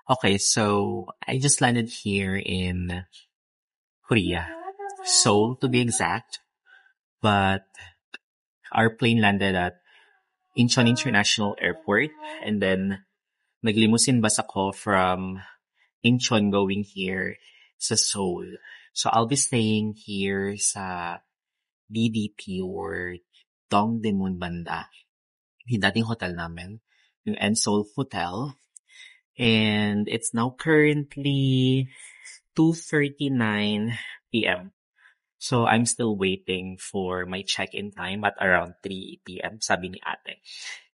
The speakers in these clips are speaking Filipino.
Okay, so I just landed here in Korea, Seoul to be exact, but our plane landed at Incheon International Airport and then nag-limousine bus ako from Incheon going here sa Seoul. So I'll be staying here sa DDP or Dongdaemun banda, yung dating hotel namin, yung Seoul Hotel. And it's now currently 2:39 p.m. So I'm still waiting for my check-in time at around 3 p.m. Sabi ni ate.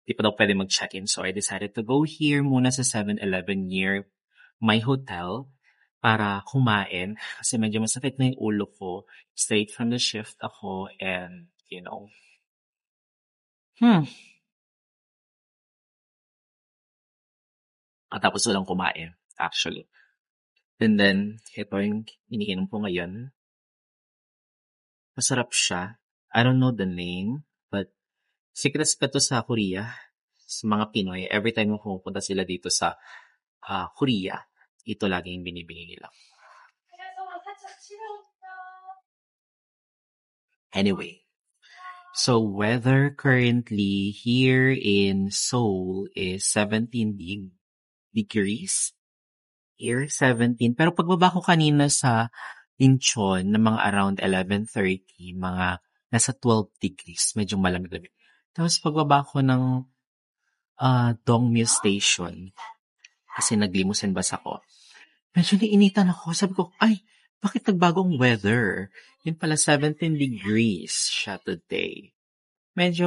Di pa daw pwede mag-check-in. So I decided to go here muna sa 7-Eleven near my hotel para kumain. Kasi medyo masakit na yung ulo ko. Straight from the shift ako and, katapos ko lang kumain, actually. And then, ito yung iniinom ko ngayon. Masarap siya. I don't know the name, but sikat to sa Korea. Sa mga Pinoy, every time pumupunta sila dito sa Korea, ito lagi yung binibili nila. Anyway, so weather currently here in Seoul is 17 degrees. Here, 17. Pero pagbaba ko kanina sa Incheon na mga around 11:30, mga nasa 12 degrees. Medyo malamig-lamig. Tapos pagbaba ko ng Dongmyo Station, kasi naglimusin bus ako, medyo nainitan ako. Sabi ko, ay, bakit nagbagong weather? Yun pala, 17 degrees siya today. Medyo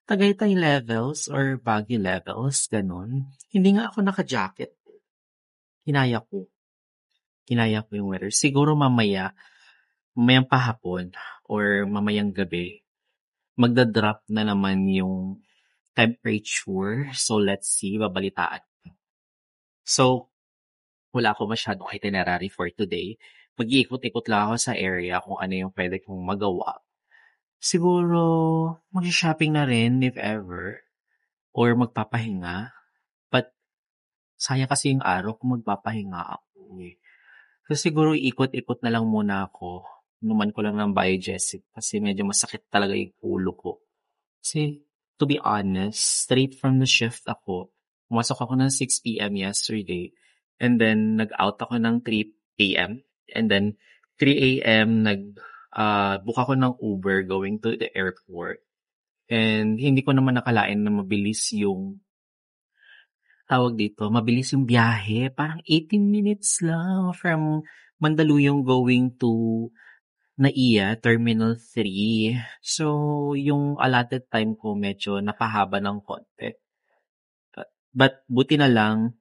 Tagaytay levels or Baguio levels, ganun. Hindi nga ako naka-jacket. Kinaya ko yung weather. Siguro mamayang pahapon or mamayang gabi, magda-drop na naman yung temperature. So, let's see, babalitaan. So, wala ako masyadong itinerary for today. Mag-iikot-ikot lang ako sa area kung ano yung pwede kong magawa. Siguro, mag-shopping na rin if ever. Or magpapahinga. But, sayang kasi yung araw kung magpapahinga ako eh. So, siguro ikot-ikot na lang muna ako. Inuman ko lang ng Biogesic kasi medyo masakit talaga yung ulo ko. Kasi, to be honest, straight from the shift ako. Pumasok ako ng 6 p.m. yesterday. And then, nag-out ako ng 3 p.m. And then, 3 a.m. book ako ng Uber going to the airport. And hindi ko naman nakalain na mabilis yung mabilis yung biyahe. Parang 18 minutes lang from Mandaluyong going to NAIA, Terminal 3. So, yung allotted time ko medyo napahaba ng konti. But buti na lang,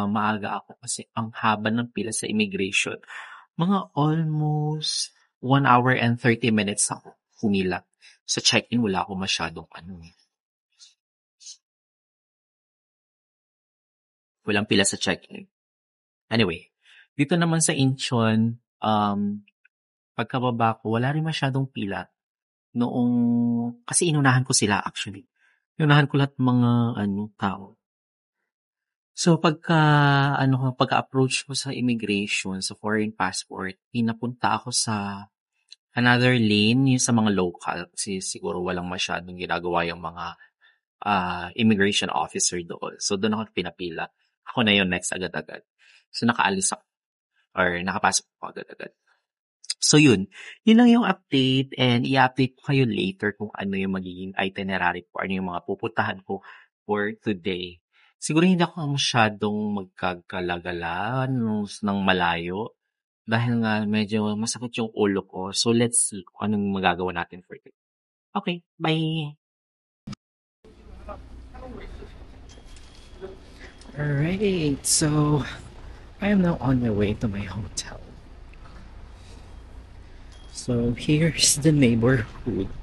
maaga ako kasi ang haba ng pila sa immigration. Mga almost 1 hour and 30 minutes ako humila. Sa check-in, wala ako masyadong walang pila sa check-in. Anyway, dito naman sa Incheon, pagkababa ko, wala rin masyadong pila. Kasi inunahan ko sila actually. Inunahan ko lahat mga tao. So pagka-approach ko sa immigration, sa foreign passport, pinapunta ako sa another lane, yung sa mga local. Kasi siguro walang masyadong ginagawa yung mga immigration officer doon. So doon ako pinapila. Ako na yun next agad-agad. So nakaalis ako or nakapasok ako agad-agad. So yun lang yung update and i-update ko kayo later kung ano yung magiging itinerary ko, ano yung mga pupuntahan ko for today. Siguro hindi ako masyadong magkagalagala ng malayo dahil nga medyo masakit yung ulo ko. So let's see kung anong magagawa natin for today. Okay, bye! Alright, so I am now on my way to my hotel. So here's the neighborhood.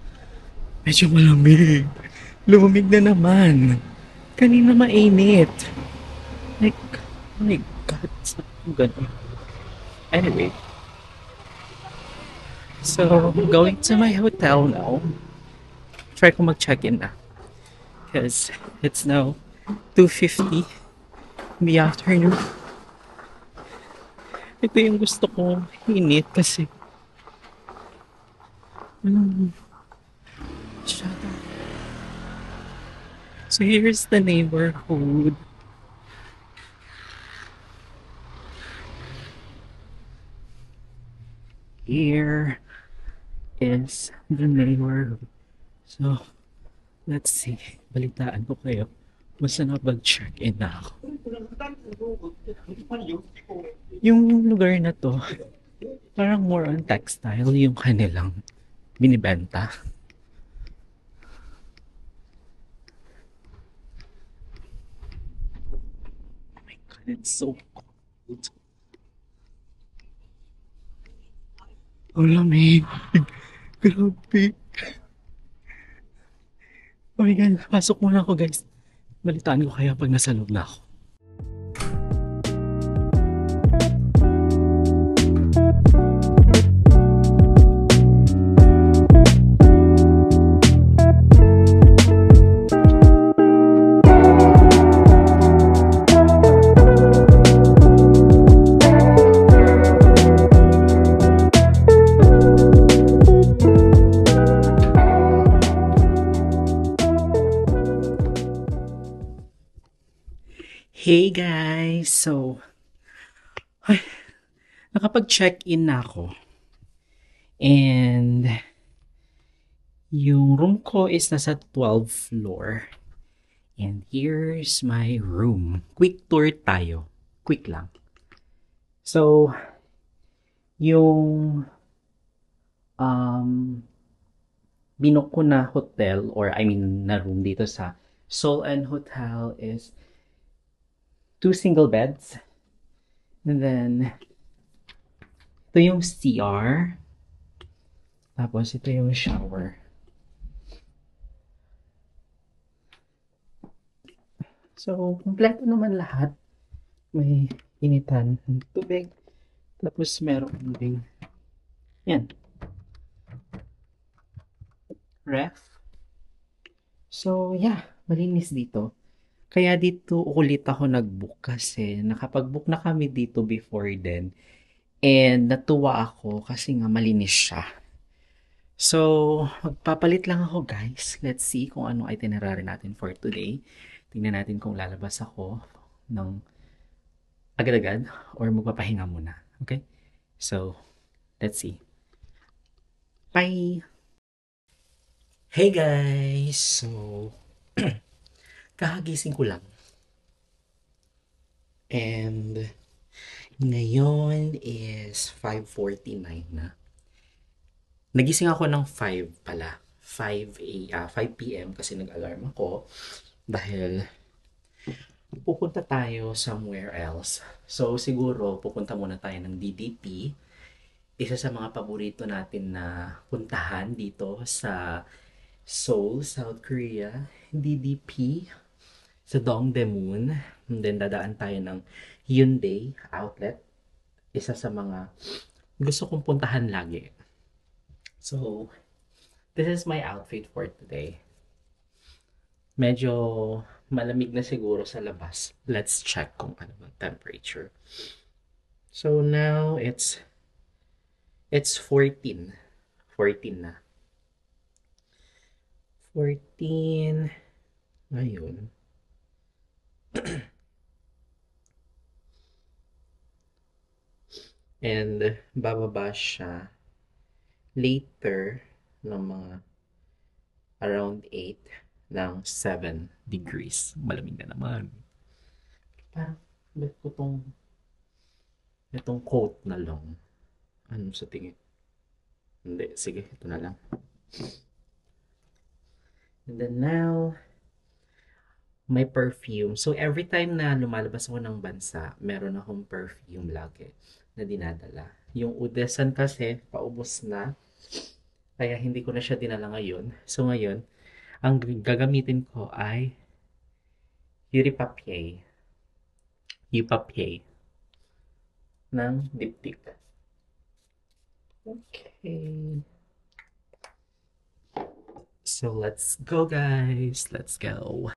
Medyo malamig. Lumamig na naman. Kanina mainit. Like, oh my God, saan ganun? Anyway. So, going to my hotel now. Try ko mag-check-in na. Because it's now 2:50 in the afternoon. Ito yung gusto ko init kasi walang masyado. So here's the neighborhood. Here is the neighborhood. So, let's see. Balitaan ko kayo. Basta nakapag-check-in na ako. Yung lugar na to, parang more on textile yung kanilang binibenta. Oh my God, it's so cold. Ang lamig. Grabe. Oh my God, pasok muna ako guys. Balitaan ko kaya pag nasa loob na ako. Hey guys! So, nakapag-check-in na ako. And, yung room ko is nasa 12th floor. And here's my room. Quick tour tayo. Quick lang. So, yung binook ko na hotel or I mean na room dito sa Seoul and Hotel is 2 single beds. And then, ito yung CR. Tapos, ito yung shower. So, kompleto naman lahat. May initan ng tubig. Tapos, meron ding, yan, ref. So, yeah, malinis dito. Kaya dito ulit ako nag-book kasi nakapag-book na kami dito before then. And natuwa ako kasi nga malinis siya. So, magpapalit lang ako guys. Let's see kung ano itinerary natin for today. Tingnan natin kung lalabas ako ng agad-agad or magpapahinga muna. Okay? So, let's see. Bye! Hey guys! So, kakagising ko lang. And, ngayon is 5:49 na. Nagising ako ng 5 pala. 5 p.m. kasi nag-alarm ako dahil pupunta tayo somewhere else. So, siguro pupunta muna tayo ng DDP. Isa sa mga paborito natin na puntahan dito sa Seoul, South Korea. DDP sa Dongdaemun. And then dadaan tayo ng Hyundai outlet. Isa sa mga gusto kong puntahan lagi. So, this is my outfit for today. Medyo malamig na siguro sa labas. Let's check kung ano bang temperature. So now it's 14. 14 na. 14 ngayon. And bababa siya later ng mga around 8 ng 7 degrees. Malamig na naman. Parang bet ko itong coat na lang. Ano sa tingin? Hindi, sige, ito na lang. And then now, may perfume. So every time na lumalabas ako ng bansa, meron akong perfume lagi na dinadala. Yung Udesan kasi, paubos na. Kaya hindi ko na siya dinala ngayon. So ngayon, ang gagamitin ko ay Yuri Papier. Yuri Papier ng Diptyque. Okay. So let's go guys. Let's go.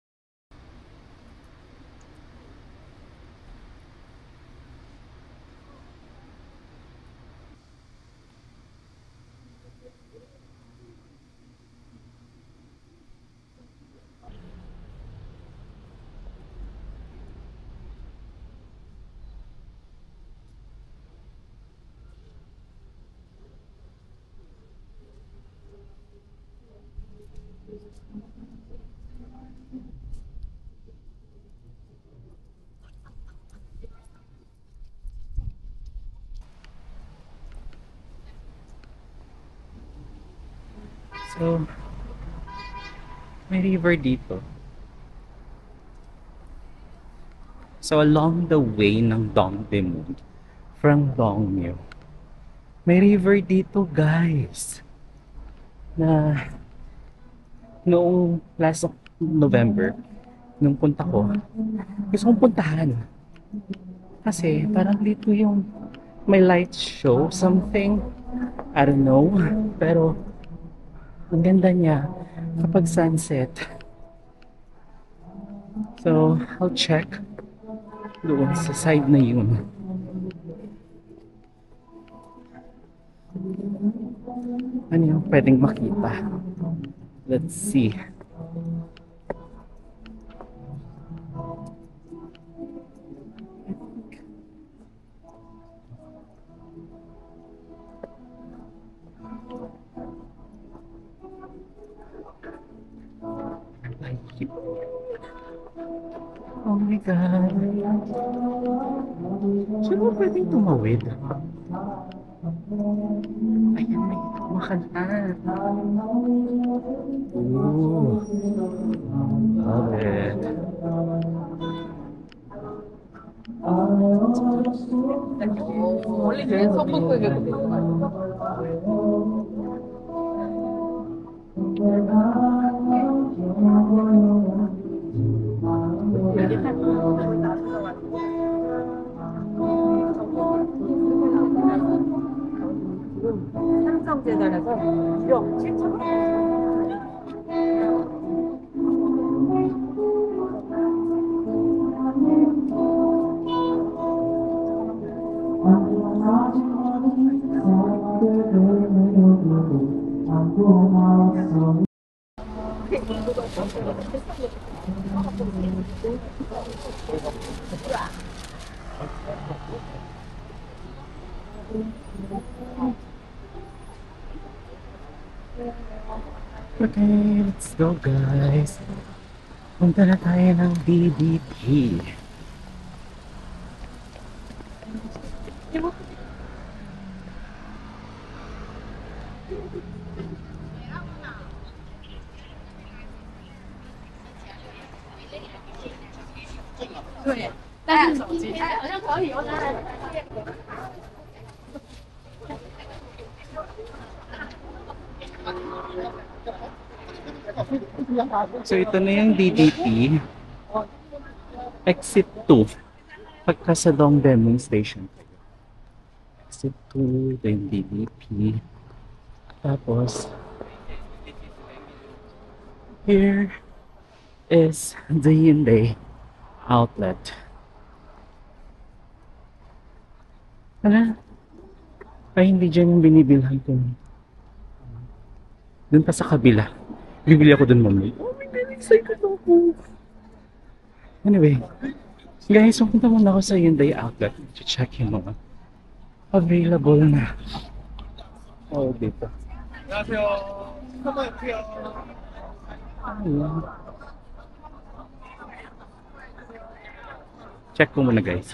So, may river dito. So, along the way ng Dongdaemun, from Dongmyo, may river dito, guys. Na noong last November, nung punta ko, gusto kong puntahan. Kasi parang dito yung may light show, something. I don't know. Pero ang ganda niya kapag sunset. So, I'll check doon sa side na yun. Ano yung pwedeng makita? Let's see. Ay, oh my God. Sino pwedeng tumawid? Ayan, may kumakanta. Ooh. Love it. 원래 걔 성북구에 그렇게 되는 거야. 삼성재단에서 1억 7천만. Okay, let's go guys. Punta na tayo ng DDP. So ito na yung DDP. Exit 2. Pagka sa Dongdaemun Station. Exit 2, ito yung DDP. Tapos, here is the Hyundai outlet. Ala, ay hindi dyan yung binibilhan ko. Doon pa sa kabila. Bibili ako doon mamaya. Oh my God, excited ako. Anyway, guys, pupunta muna ako sa Hyundai outlet. Check yung mga available na. Oh, dito. Ayan. Check ko muna guys.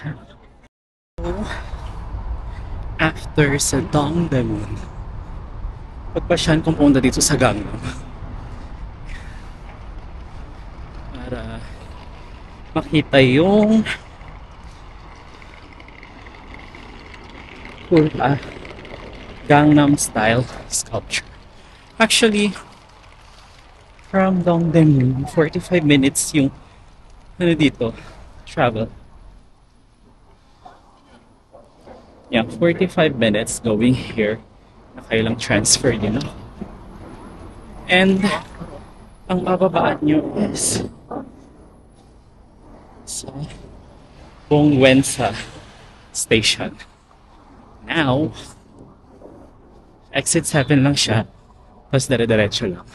After sa Dongdaemun, pagpasyan kong pumunta dito sa Gangnam para makita yung Gangnam style sculpture. Actually, from Dongdaemun, 45 minutes yung ano dito, travel. Yeah, 45 minutes going here. Nakailang transfer din ako. And ang bababaan nyo is sa Bongwensa Station. Now, exit 7 lang siya. Tapos dire-diretso lang.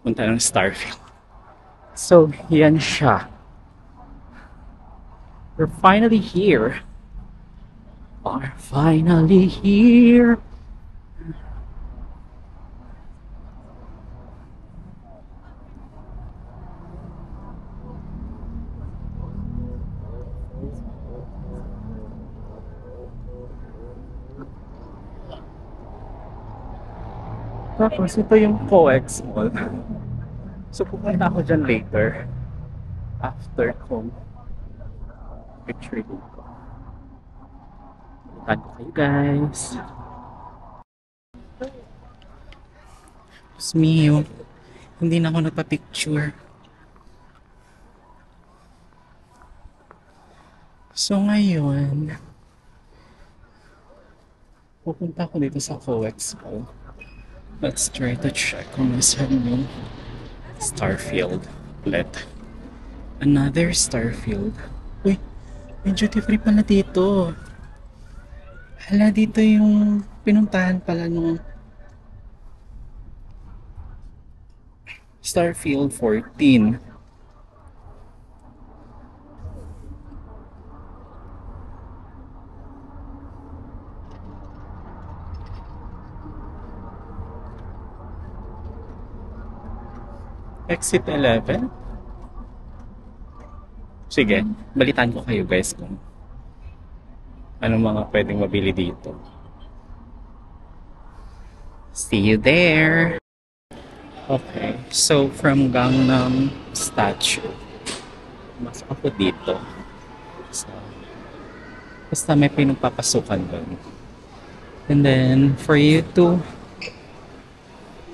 Punta ng Starfield. So, yan siya. We're finally here. Are finally here. Tapos, ito yung COEX Mall. So, pupunta ako dyan later. After kong picture dito. Tag ko kayo guys. Diyos mio. Hindi na ako nagpa-picture. So, ngayon, pupunta ako dito sa COEX Mall. Let's try to check kung nasan yung Starfield ulit. Another Starfield. Uy, may duty free pala dito. Hala, dito yung pinuntahan pala nung Starfield 14. Exit 11? Sige, balitaan ko kayo guys kung anong mga pwedeng mabili dito. See you there! Okay, so from Gangnam Statue, masok ako dito. So, basta may pinagpapasukan doon. And then, for you to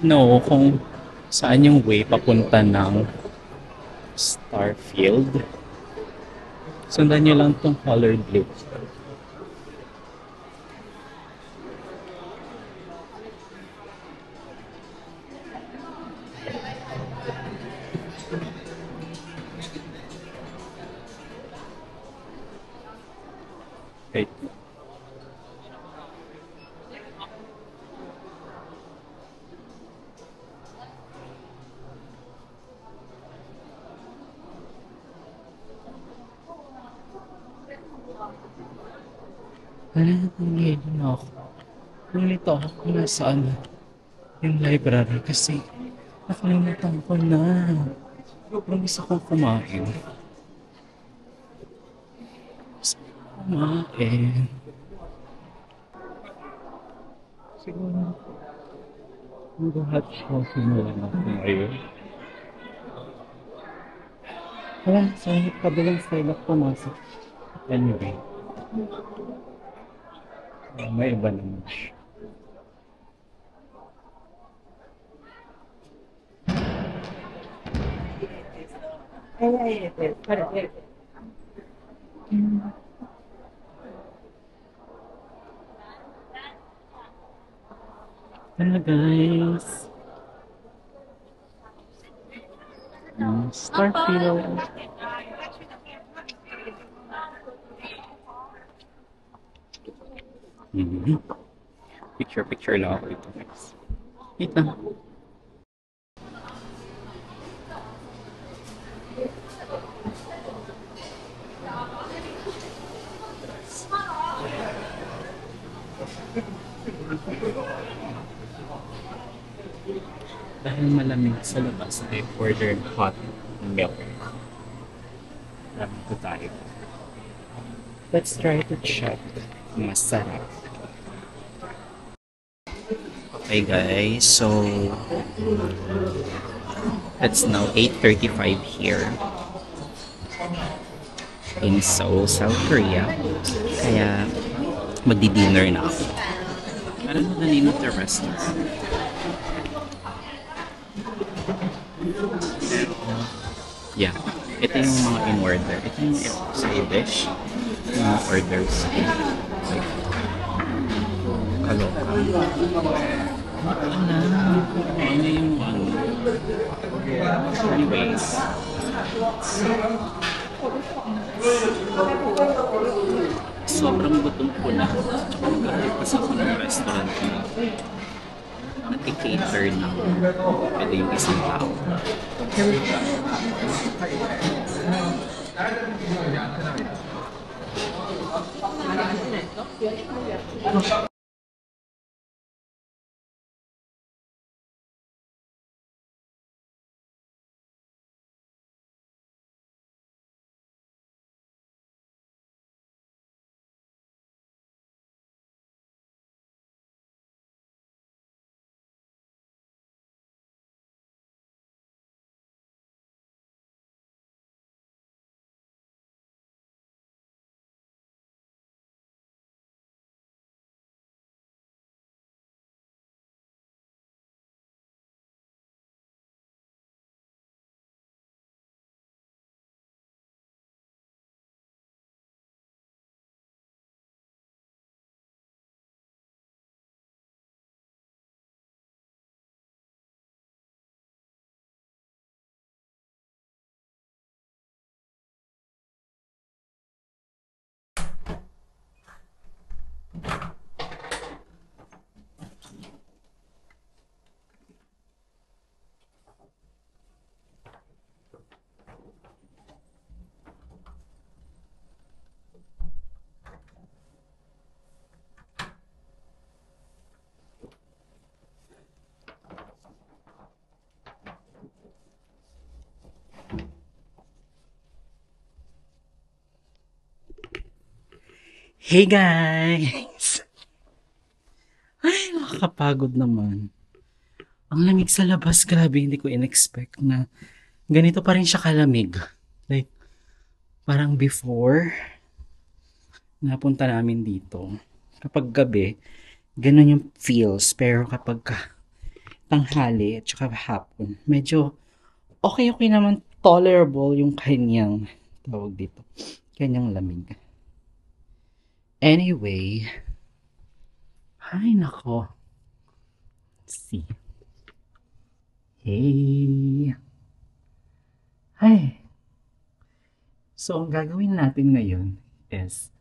know kung saan yung way papunta ng Starfield, sundan nyo lang tong color blue. Okay. Nalilito na ako. Nalilito ako kung nasaan yung library kasi nakalimutan ko na. Sobrang gusto kong kumain. Gusto kong kumain. Siguro mag-hot coffee na lang ako ngayon. Wala, sa kabilang side ako pumasok. Anyway. May iba naman siya. Hello guys. Starfield. Picture lang ako dito guys. Wait lang. Dahil malamig sa labas, I ordered hot milk. Marami ko tayo. Let's try to check. Masarap. Okay guys, so it's now 8:35 here in Seoul, South Korea. Kaya magdi-dinner na ako. I don't know the name of the restaurant. Yeah, ito yung mga in-order. Ito yung side dish. Yung mga orders. Like, kaloka. Ano yung ano? Anyways. Sobrang gutom ko na. Tsaka magkakapas ako ng restaurant na nati-cater na. Pwede yung isang tao. Hey guys! Ay, nakakapagod naman. Ang lamig sa labas, grabe, hindi ko in-expect na ganito pa rin siya kalamig. Like, parang before napunta namin dito, kapag gabi, ganun yung feels. Pero kapag tanghali at saka hapon, medyo okay naman, tolerable yung kanyang, tawag dito, kanyang lamig. Anyway, ay nako, see. Hey! Ay! So, ang gagawin natin ngayon is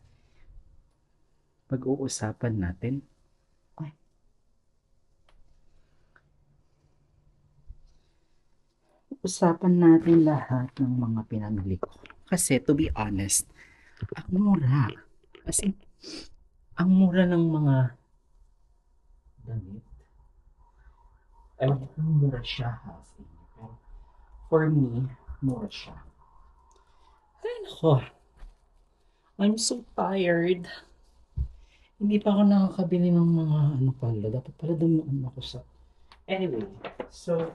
pag-uusapan natin. Ay. Usapan natin lahat ng mga pinamili ko. Kasi, to be honest, ang mura. Kasi, ang mura ng mga damit. Ay, mura siya ha. Pero, for me, mura siya. Ay, nako. I'm so tired. Hindi pa ako nakakabili ng mga ano pala. Dapat pala dumaan ako sa... Anyway, so,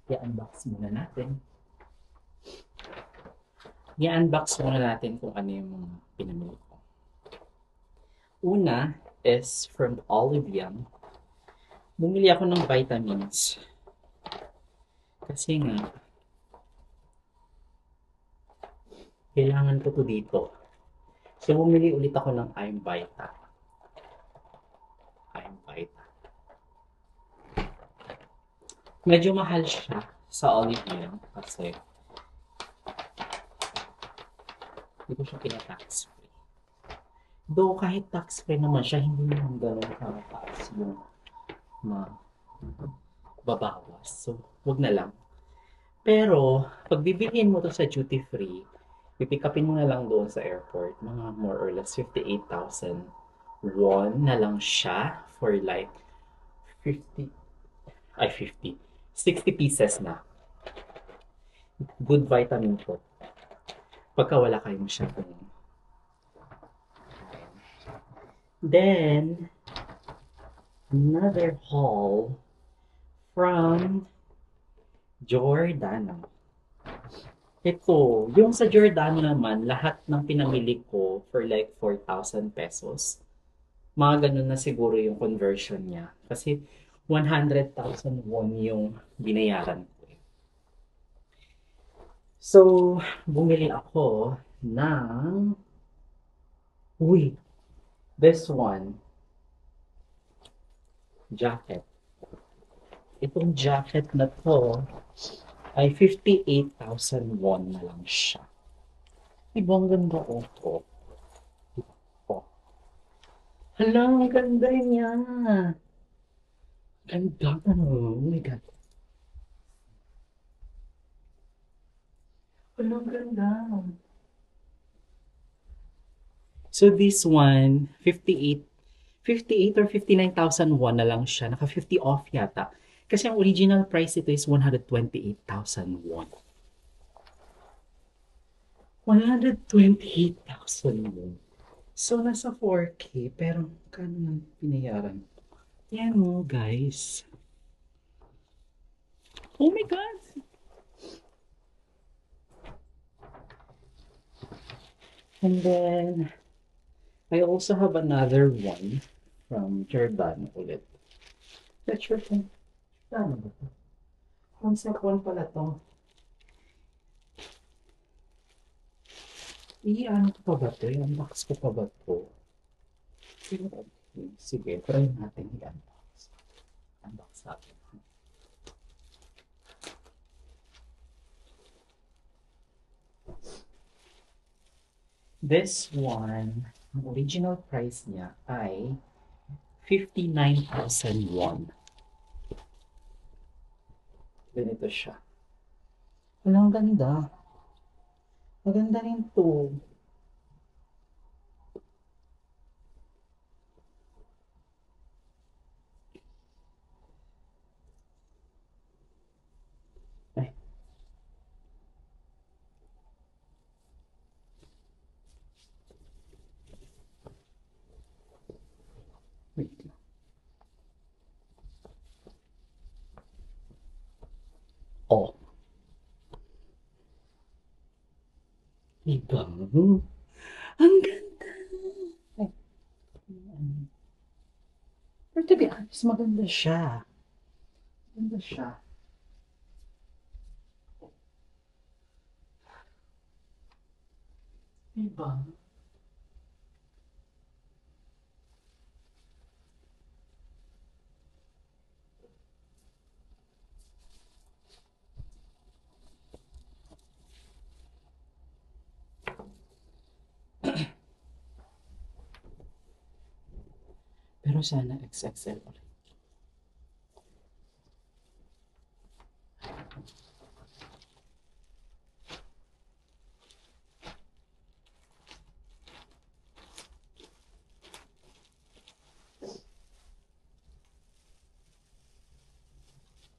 i-unbox muna natin. I-unbox muna natin kung ano yung mga pinamili ko. Una is from Olive Young. Bumili ako ng vitamins. Kasi nga, kailangan ko to dito. So, bumili ulit ako ng I'm Vita. I'm Vita. Medyo mahal siya sa Olive Young kasi hindi ko siya pina-tax free. Though kahit tax free naman siya, hindi naman gano'n kataas yung babawas. So, wag na lang. Pero, pag bibilihin mo to sa duty free, pipick upin mo na lang doon sa airport, mga more or less 58,000 won na lang siya for like 50, 60 pieces na. Good vitamin po. Pagka wala kayo masyadong. Then, another haul from Giordano. Ito, yung sa Giordano naman, lahat ng pinamili ko for like 4,000 pesos. Mga ganun na siguro yung conversion niya. Kasi 100,000 won yung binayaran ko. So, bumili ako ng... Uy! This one. Jacket. Itong jacket na to ay 58,000 won na lang siya. Ibang ganda ko to. Hala, ang ganda niya. Ganda. Oh my God. Hala, ang ganda. So this one, 58 or 59,000 won na lang siya. Naka 50 off yata. Kasi ang original price ito is 128,000 won. 128,000 won. So, nasa 4K, pero kano nang pinayaran? Yan mo, guys. Oh my God! And then, I also have another one from Giordano ulit. Not sure kung ano ba ito? Concept one pala to. I-ano ko pa ba ito? I-unbox ko pa ba ito? Sige, try natin i-unbox. Unbox natin. This one, ang original price niya ay 59,000 won. Ganito siya. Walang ganda. Maganda rin to. Ay. Diba? Ang ganda. Ay, pero to be honest, maganda siya. Maganda siya. Diba? Pero sana XXL ulit.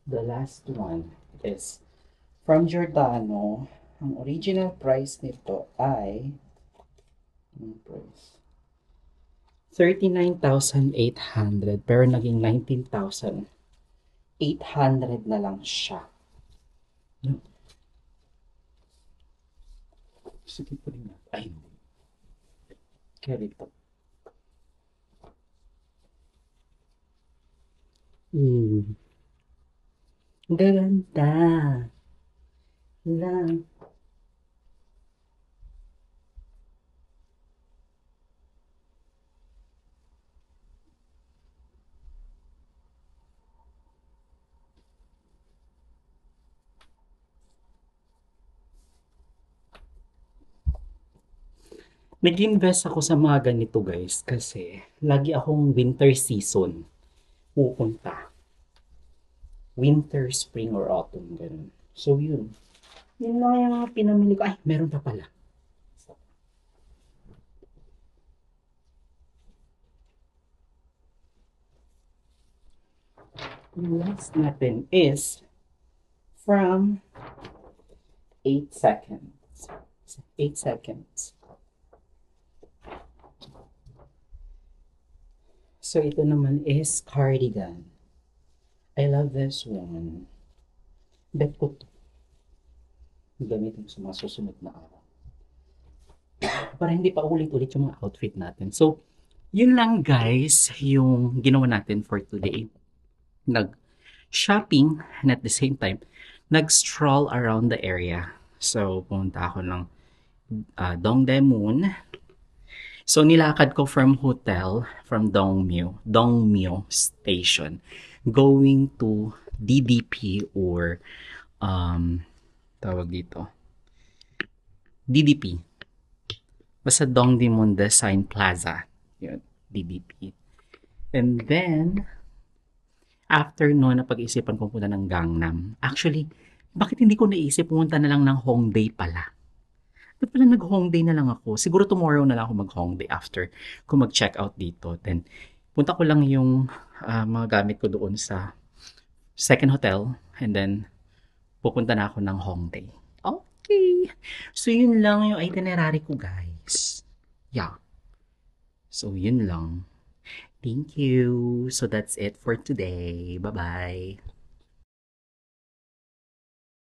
The last one is from Giordano. Ang original price nito ay anong price? 39,800 pero naging 19,800 na lang siya. No? Sige po rin natin. Ay, hindi. Kaya dito. Ganda. Lang. Nag-invest ako sa mga ganito guys kasi lagi akong winter season pupunta. Winter, spring, or autumn, ganun. So yun. Yun lang yung mga pinamili ko. Ay, meron pa pala. Yung last natin is from 8 seconds. 8 seconds. So ito naman is cardigan. I love this one. Bet ko to. Gamitin ko sa mga susunod na araw. Para hindi pa ulit-ulit yung mga outfit natin. So, yun lang guys yung ginawa natin for today. Nag-shopping and at the same time, nag-stroll around the area. So, pumunta ako ng Dongdaemun. So, nilakad ko from Dongmyo Station, going to DDP or, tawag dito, DDP. Basta Dongdaemun Design Plaza. Yun, DDP. And then, after noon, napag-isipan kong punta ng Gangnam. Actually, bakit hindi ko naisip pumunta na lang ng Hongdae pala? Ba't pala nag-Hongdae na lang ako? Siguro tomorrow na lang ako mag-Hongdae after ko mag-check out dito. Then, punta ko lang yung mga gamit ko doon sa second hotel. And then, pupunta na ako ng Hongdae. Okay. So, yun lang yung itinerary ko, guys. Yeah. So, yun lang. Thank you. So, that's it for today. Bye-bye.